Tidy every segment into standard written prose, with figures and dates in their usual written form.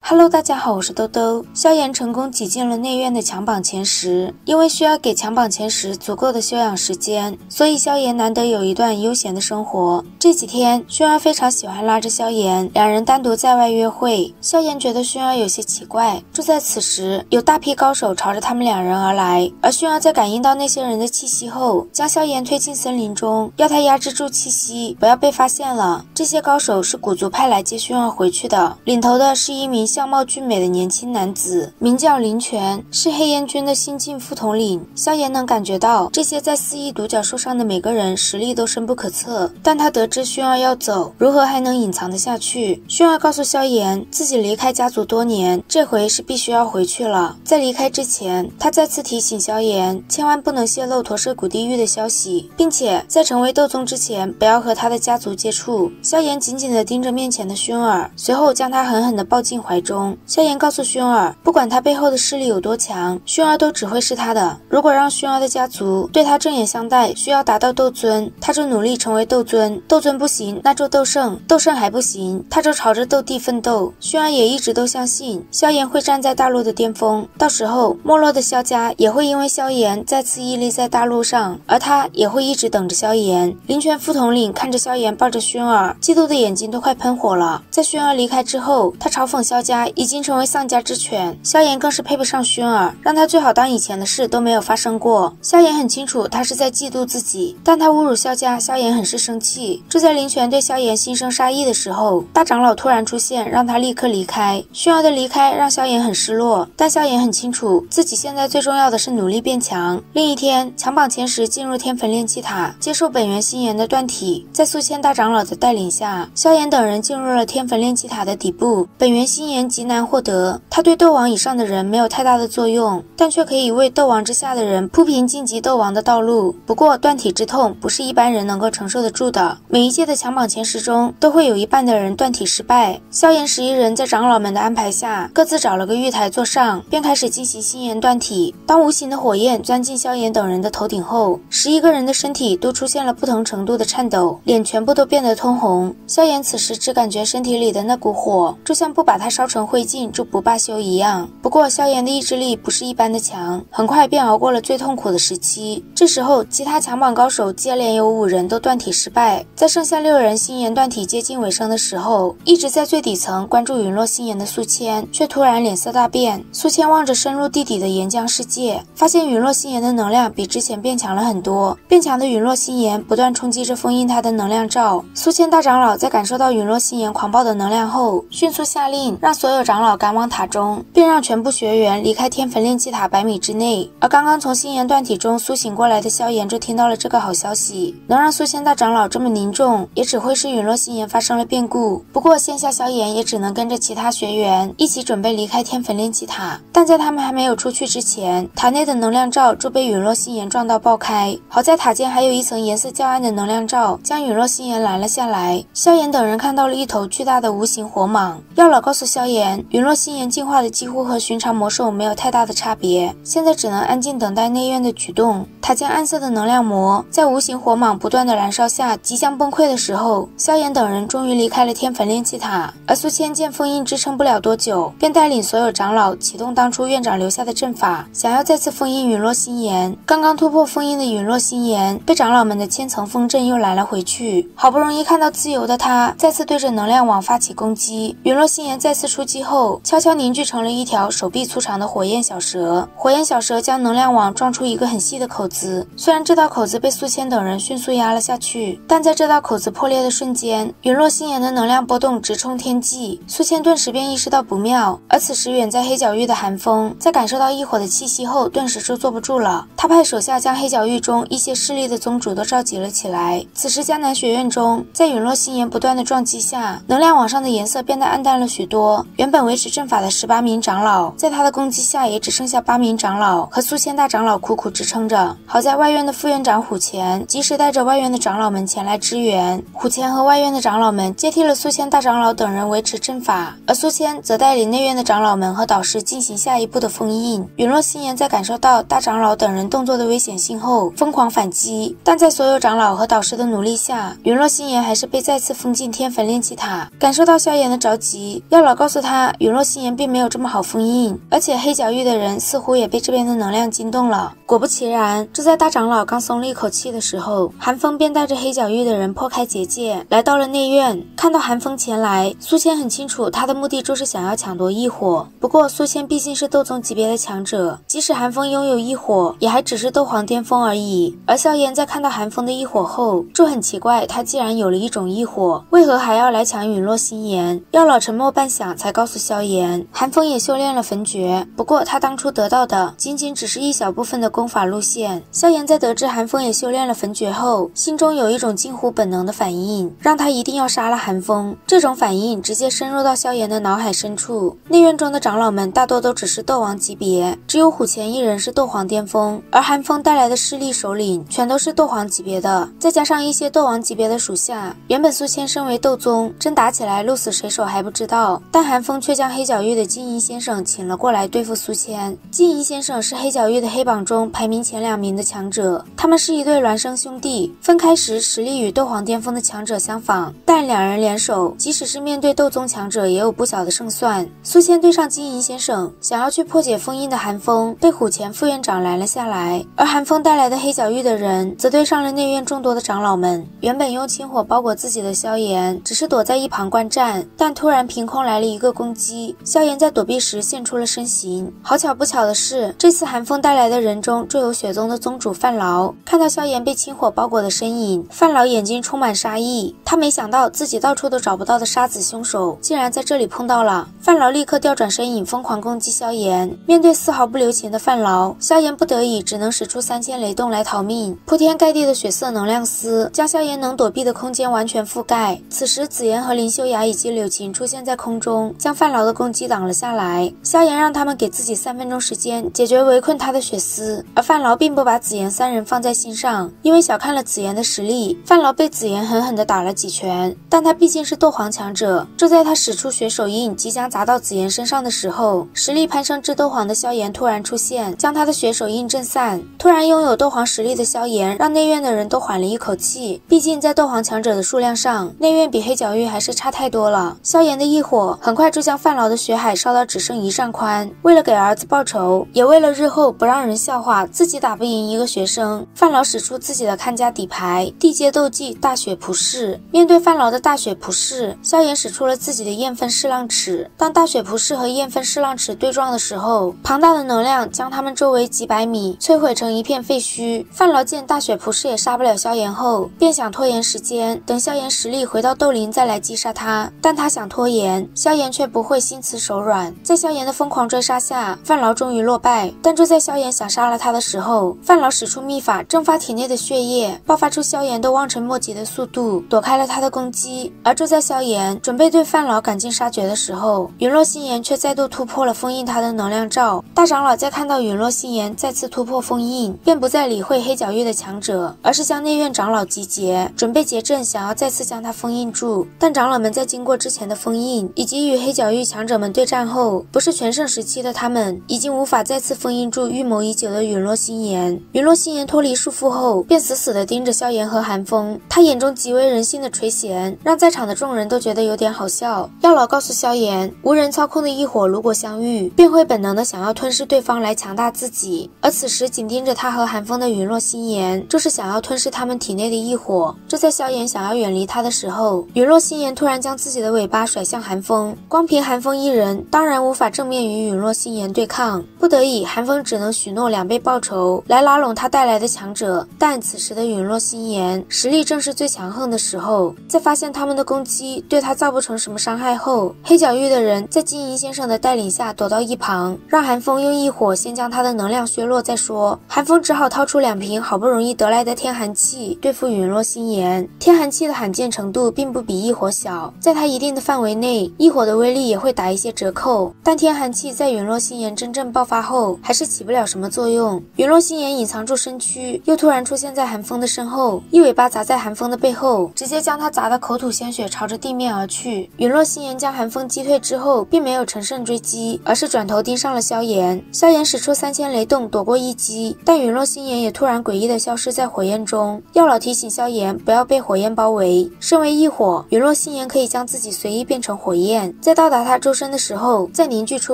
Hello， 大家好，我是兜兜。萧炎成功挤进了内院的强榜前10，因为需要给强榜前10足够的休养时间，所以萧炎难得有一段悠闲的生活。这几天，薰儿非常喜欢拉着萧炎，两人单独在外约会。萧炎觉得薰儿有些奇怪。就在此时，有大批高手朝着他们两人而来，而薰儿在感应到那些人的气息后，将萧炎推进森林中，要他压制住气息，不要被发现了。这些高手是古族派来接薰儿回去的，领头的是一名相貌俊美的年轻男子，名叫林泉，是黑烟军的新晋副统领。萧炎能感觉到这些在4翼独角兽上的每个人实力都深不可测，但他得知薰儿要走，如何还能隐藏得下去？薰儿告诉萧炎，自己离开家族多年，这回是必须要回去了。在离开之前，他再次提醒萧炎，千万不能泄露驼舍古地狱的消息，并且在成为斗宗之前，不要和他的家族接触。萧炎紧紧地盯着面前的薰儿，随后将他狠狠地抱进怀中。萧炎告诉薰儿，不管他背后的势力有多强，薰儿都只会是他的。如果让薰儿的家族对他正眼相待，需要达到斗尊，他就努力成为斗尊，斗尊不行，那就斗圣，斗圣还不行，他就朝着斗帝奋斗。薰儿也一直都相信萧炎会站在大陆的巅峰，到时候没落的萧家也会因为萧炎再次屹立在大陆上，而他也会一直等着萧炎。林泉副统领看着萧炎抱着薰儿，嫉妒的眼睛都快喷火了。在薰儿离开之后，他嘲讽萧家已经成为丧家之犬，萧炎更是配不上薰儿，让他最好当以前的事都没有发生过。萧炎很清楚他是在嫉妒自己，但他侮辱萧家，萧炎很是生气。就在林泉对萧炎心生杀意的时候，大长老突然出现，让他立刻离开。薰儿的离开让萧炎很失落，但萧炎很清楚自己现在最重要的是努力变强。另一天，强榜前10进入天焚炼气塔，接受本源心炎的断体。在苏谦大长老的带领下，萧炎等人进入了天焚炼气塔的底部。本源心炎极难获得，它对斗王以上的人没有太大的作用，但却可以为斗王之下的人铺平晋级斗王的道路。不过断体之痛不是一般人能够承受得住的，每一届的强榜前10中都会有一半的人断体失败。萧炎11人在长老们的安排下，各自找了个玉台坐上，便开始进行心炎断体。当无形的火焰钻进萧炎等人的头顶后，11个人的身体都出现了不同程度的颤抖，脸全部都变得通红。萧炎此时只感觉身体里的那股火就像不把他烧成灰烬就不罢休一样。不过萧炎的意志力不是一般的强，很快便熬过了最痛苦的时期。这时候其他强榜高手接连有5人都断体失败，在剩下6人心炎断体接近尾声的时候，一直在最底层关注陨落心炎的苏谦却突然脸色大变。苏谦望着深入地底的岩浆世界，发现陨落心炎的能量比之前变强了很多，变强的陨落心炎不断冲击着封印他的能量罩。苏谦大长老在感受到陨落心炎狂暴的能量后，迅速下令让所有长老赶往塔中，并让全部学员离开天焚炼气塔100米之内。而刚刚从心炎断体中苏醒过来的萧炎就听到了这个好消息，能让苏谦大长老这么凝重，也只会是陨落心炎发生了变故。不过现下萧炎也只能跟着其他学员一起准备离开天焚炼气塔，但在他们还没有出去之前，塔内的能量罩就被陨落心炎撞到爆开。好在塔尖还有一层颜色较暗的能量罩，将陨落心炎拦了下来。萧炎等人看到了一头巨大的无形火蟒，药老告诉萧炎，陨落心炎进化的几乎和寻常魔兽没有太大的差别，现在只能安静等待内院的举动。塔尖暗色的能量膜在无形火蟒不断的燃烧下即将崩溃的时候，萧炎等人终于离开了天焚炼气塔。而苏谦见封印支撑不了多久，便带领所有长老启动当初院长留下的阵法，想要再次封印陨落心炎。刚刚突破封印的陨落心炎被长老们的千层封阵又拦了回去，好不容易看到自由的他再次对着能量网发起攻击。陨落心炎再次出击后，悄悄凝聚成了一条手臂粗长的火焰小蛇。火焰小蛇将能量网撞出一个很细的口子，虽然这道口子被苏谦等人迅速压了下去，但在这道口子破裂的瞬间，陨落心炎的能量波动直冲天际，苏谦顿时便意识到不妙。而此时远在黑角域的寒风在感受到异火的气息后，顿时就坐不住了，他派手下将黑角域中一些势力的宗主都召集了起来。此时迦南学院中，在陨落心炎不断的撞击下，能量网上的颜色变得暗淡了许多，原本维持阵法的18名长老在他的攻击下也只剩下8名长老和苏谦大长老苦苦支撑着。好在外院的副院长虎钳及时带着外院的长老们前来支援，虎钳和外院的长老们接替了苏谦大长老等人维持阵法，而苏谦则带领内院的长老们和导师进行下一步的封印。陨落心炎在感受到大长老等人动作的危险性后疯狂反击，但在所有长老和导师的努力下，陨落心炎还是被再次封进天焚炼气塔。感受到萧炎的着急，药老告诉诉他陨落心炎并没有这么好封印，而且黑角域的人似乎也被这边的能量惊动了。果不其然，就在大长老刚松了一口气的时候，韩风便带着黑角域的人破开结界，来到了内院。看到韩风前来，苏千很清楚他的目的就是想要抢夺异火。不过苏千毕竟是斗宗级别的强者，即使韩风拥有异火，也还只是斗皇巅峰而已。而萧炎在看到韩风的异火后，就很奇怪，他既然有了一种异火，为何还要来抢陨落心炎？药老沉默半晌，才告诉萧炎，韩风也修炼了焚诀，不过他当初得到的仅仅只是一小部分的功法路线。萧炎在得知韩风也修炼了焚诀后，心中有一种近乎本能的反应，让他一定要杀了韩风。这种反应直接深入到萧炎的脑海深处。内院中的长老们大多都只是斗王级别，只有虎钳一人是斗皇巅峰，而韩风带来的势力首领全都是斗皇级别的，再加上一些斗王级别的属下。原本苏千身为斗宗，真打起来鹿死谁手还不知道，但韩风却将黑角域的金银先生请了过来对付苏千。金银先生是黑角域的黑榜中排名前2名的强者，他们是一对孪生兄弟，分开时实力与斗皇巅峰的强者相仿，但两人联手，即使是面对斗宗强者也有不小的胜算。苏千对上金银先生，想要去破解封印的韩风被虎钳副院长拦了下来，而韩风带来的黑角域的人则对上了内院众多的长老们。原本用清火包裹自己的萧炎只是躲在一旁观战，但突然凭空来了一个攻击，萧炎在躲避时现出了身形。好巧不巧的是，这次韩风带来的人中就有血宗的宗主范劳。看到萧炎被清火包裹的身影，范劳眼睛充满杀意，他没想到自己到处都找不到的杀子凶手竟然在这里碰到了。范劳立刻调转身影，疯狂攻击萧炎。面对丝毫不留情的范劳，萧炎不得已只能使出3000雷动来逃命。铺天盖地的血色能量丝将萧炎能躲避的空间完全覆盖。此时紫妍和林秀雅以及柳琴出现在空中，将范劳的攻击挡了下来。萧炎让他们给自己3分钟时间解决围困他的血丝，而范劳并不把紫妍3人放在心上，因为小看了紫妍的实力，范劳被紫妍狠狠地打了几拳，但他毕竟是斗皇强者。就在他使出血手印即将砸到紫妍身上的时候，实力攀升至斗皇的萧炎突然出现，将他的血手印震散。突然拥有斗皇实力的萧炎让内院的人都缓了一口气，毕竟在斗皇强者的数量上，内院比黑角域还是差太多了。萧炎的异火很快就将范劳的血海烧到只剩1丈宽。为了给儿子报仇，也为了日后不让人笑话自己打不赢一个学生，范劳使出自己的看家底牌地阶斗技大雪扑式。面对范劳的大雪扑式，萧炎使出了自己的焰分噬浪尺。当大雪扑式和焰分噬浪尺对撞的时候，庞大的能量将他们周围几百米摧毁成一片废墟。范劳见大雪扑式也杀不了萧炎后，便想拖延时间，等萧炎实力回到斗灵再来击杀他。但他想拖延，萧炎却不会心慈手软。在萧炎的疯狂追杀下，范劳终于落败。但就在萧炎想杀了他的时候，范劳使出秘法蒸发体内的血液，爆发出萧炎都望尘莫及的速度，躲开了他的攻击。而就在萧炎准备对范劳赶尽杀绝的时候，陨落心炎却再度突破了封印他的能量罩。大长老在看到陨落心炎再次突破封印，便不再理会黑角域的强者，而是将内院长老集结，准备结阵，想要再次将他封印住。但长老们在经过之前的封印以及与黑角域强者们对战后，不是全盛时期的他们已经无法再次封印住预谋已久的陨落心炎。陨落心炎脱离束缚后，便死死地盯着萧炎和韩风，他眼中极为人性的垂涎，让在场的众人都觉得有点好笑。药老告诉萧炎，无人操控的异火如果相遇，便会本能的想要吞噬对方来强大自己，而此时紧盯着他和韩风的陨落心炎，就是想要吞噬他们体内的异火。就在萧炎想要远离他的时候，陨落心炎突然将自己的尾巴甩向韩风，光凭韩风一人当然无法正面与陨落心炎对抗，不得已韩风只能许诺2倍报酬来拉拢他带来的强者。但此时的陨落心炎实力正是最强横的时候，在发现他们的攻击对他造不成什么伤害后，黑角域的人在金银先生的带领下躲到一旁，让韩风用异火先将他的能量削弱再说。韩风只好掏出2瓶好不容易得来的天寒气对付陨落心炎。天寒气的罕见程度并不比异火小，在它一定的范围内，异火的威力也会打一些折扣，但天寒气在陨落心炎真正爆发后还是起不了什么作用。陨落心炎隐藏住身躯，又突然出现在韩风的身后，一尾巴砸在韩风的背后，直接将他砸得口吐鲜血，朝着地面而去。陨落心炎将韩风击退之后，并没有乘胜追击，而是转头盯上了萧炎。萧炎使出3000雷动躲过一击，但陨落心炎也突然诡异的消失在火焰中。药老提醒萧炎不要被火焰包围，身为异火，陨落心炎可以将自己随意变成火焰，在到达他周身的时候再凝聚出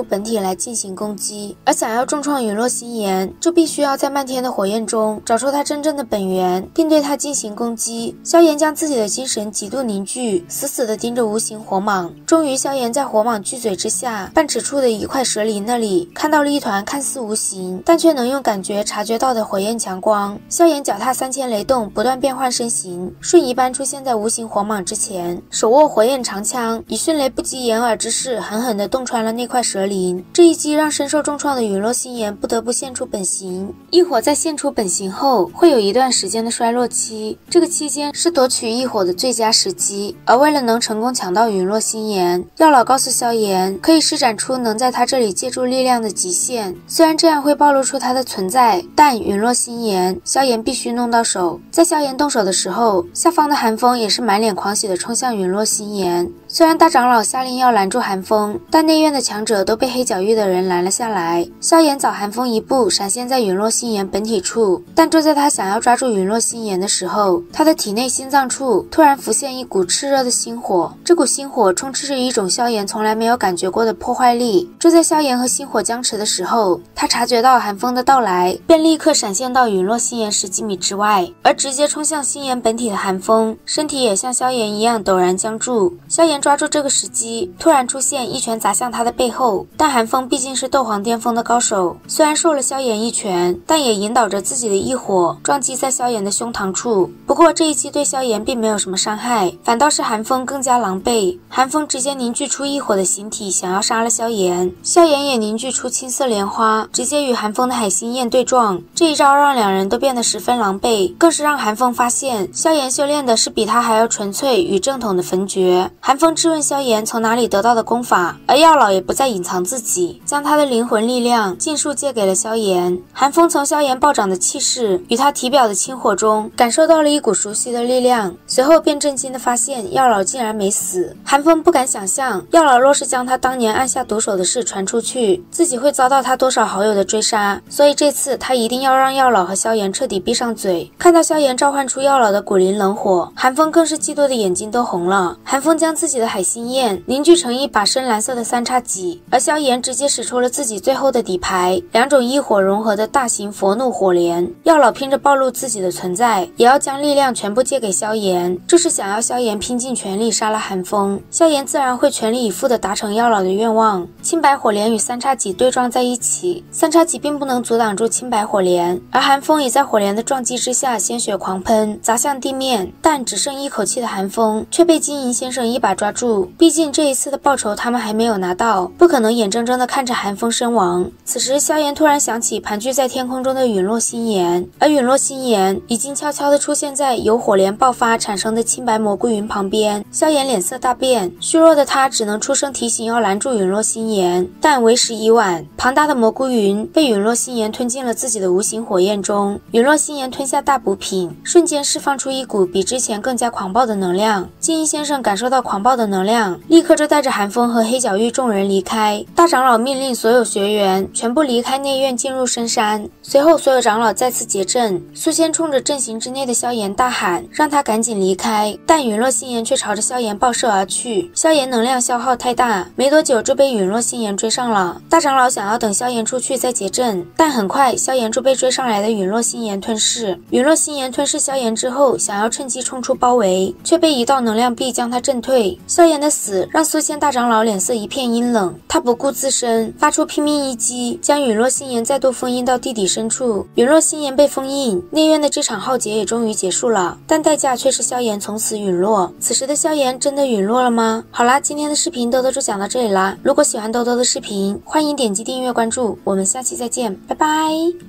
本体来进行攻击。而想要重创陨落心炎，就必须要在漫天的火焰中找出他真正的本源，并对他进行攻击。萧炎将自己的精神极度凝聚，死死地盯着无形火蟒。终于，萧炎在火蟒巨嘴之下半尺处的一块蛇鳞那里看到了一团看似无形，但却能用感觉察觉到的火焰强光。萧炎脚踏3000雷动，不断变换身形，瞬移般出现在无形火蟒之前，手握火焰长枪，以迅雷不及掩耳之势狠狠地洞穿了那块蛇鳞。这一击让身受重创的陨落心炎不得不现出本形。异火在现出本形后，会有一段时间的衰落期，这个期间是夺取异火的最佳时机。而为了能成功抢到陨落心炎，药老告诉萧炎，可以施展出能在他这里借助力量的极限。虽然这样会暴露出他的存在，但陨落心炎，萧炎必须弄到手。在萧炎动手的时候，下方的寒风也是满脸狂喜的冲向陨落心炎。虽然大长老下令要拦住寒风，但内院的强者都被黑角域的人拦了下来。萧炎早寒风一步闪现在陨落心炎本体处，但就在他想要抓住陨落心炎的时候，他的体内心脏处突然浮现一股炽热的星火。这股星火充斥着一种萧炎从来没有感觉过的破坏力。就在萧炎和星火僵持的时候，他察觉到寒风的到来，便立刻闪现到陨落心炎10几米之外。而直接冲向心炎本体的寒风，身体也像萧炎一样陡然僵住。萧炎抓住这个时机，突然出现一拳砸向他的背后，但寒风毕竟是斗皇巅峰的高手，虽然受了萧炎一拳，但也引导着自己的异火撞击在萧炎的胸膛处。不过这一击对萧炎并没有什么伤害，反倒是寒风更加狼狈。寒风直接凝聚出异火的形体，想要杀了萧炎。萧炎也凝聚出青色莲花，直接与寒风的海心焰对撞。这一招让两人都变得十分狼狈，更是让寒风发现萧炎修炼的是比他还要纯粹与正统的焚诀。寒风质问萧炎从哪里得到的功法，而药老也不再隐藏自己，将他的灵魂力量尽数借给了萧炎。寒风从萧炎暴涨的气势与他体表的清火中感受到了一股熟悉的力量，随后便震惊地发现药老竟然没死。寒风不敢想象，药老若是将他当年按下毒手的事传出去，自己会遭到他多少好友的追杀，所以这次他一定要让药老和萧炎彻底闭上嘴。看到萧炎召唤出药老的古灵冷火，寒风更是嫉妒的眼睛都红了。寒风将自己的海心焰凝聚成一把深蓝色的三叉戟，而萧炎直接使出了自己最后的底牌，两种异火融合的大型佛怒火莲。药老拼着暴露自己的存在，也要将力量全部借给萧炎，这是想要萧炎拼尽全力杀了寒风。萧炎自然会全力以赴地达成药老的愿望。青白火莲与三叉戟对撞在一起，三叉戟并不能阻挡住青白火莲，而寒风也在火莲的撞击之下鲜血狂喷，砸向地面。但只剩一口气的寒风却被金银先生一把抓住，毕竟这一次的报酬他们还没有拿到，不可能眼睁睁地看着寒风身亡。此时萧炎突然想起盘踞在天空中的陨落心炎，而陨落心炎已经悄悄地出现在由火莲爆发产生的青白蘑菇云旁边。萧炎脸色大变，虚弱的他只能出声提醒要拦住陨落心炎，但为时已晚。庞大的蘑菇云被陨落心炎吞进了自己的无形火焰中，陨落心炎吞下大补品，瞬间释放出一股比之前更加狂暴的能量。金银先生感受到狂暴的能量，立刻就带着寒风和黑角域众人离开。大长老命令所有学员全部离开内院，进入深山。随后所有长老再次结阵，苏仙冲着阵型之内的萧炎大喊，让他赶紧离开，但陨落心炎却朝着萧炎爆射而去。萧炎能量消耗太大，没多久就被陨落心炎追上了。大长老想要等萧炎出去再结阵，但很快萧炎就被追上来的陨落心炎吞噬。陨落心炎吞噬萧炎之后，想要趁机冲出包围，却被一道能量壁将他震退。萧炎的死让苏仙大长老脸色一片阴冷，他不顾自身，发出拼命一击，将陨落心炎再度封印到地底深处。陨落心炎被封印，内院的这场浩劫也终于结束了，但代价却是萧炎从此陨落。此时的萧炎真的陨落了吗？好啦，今天的视频豆豆就讲到这里啦。如果喜欢豆豆的视频，欢迎点击订阅关注，我们下期再见，拜拜。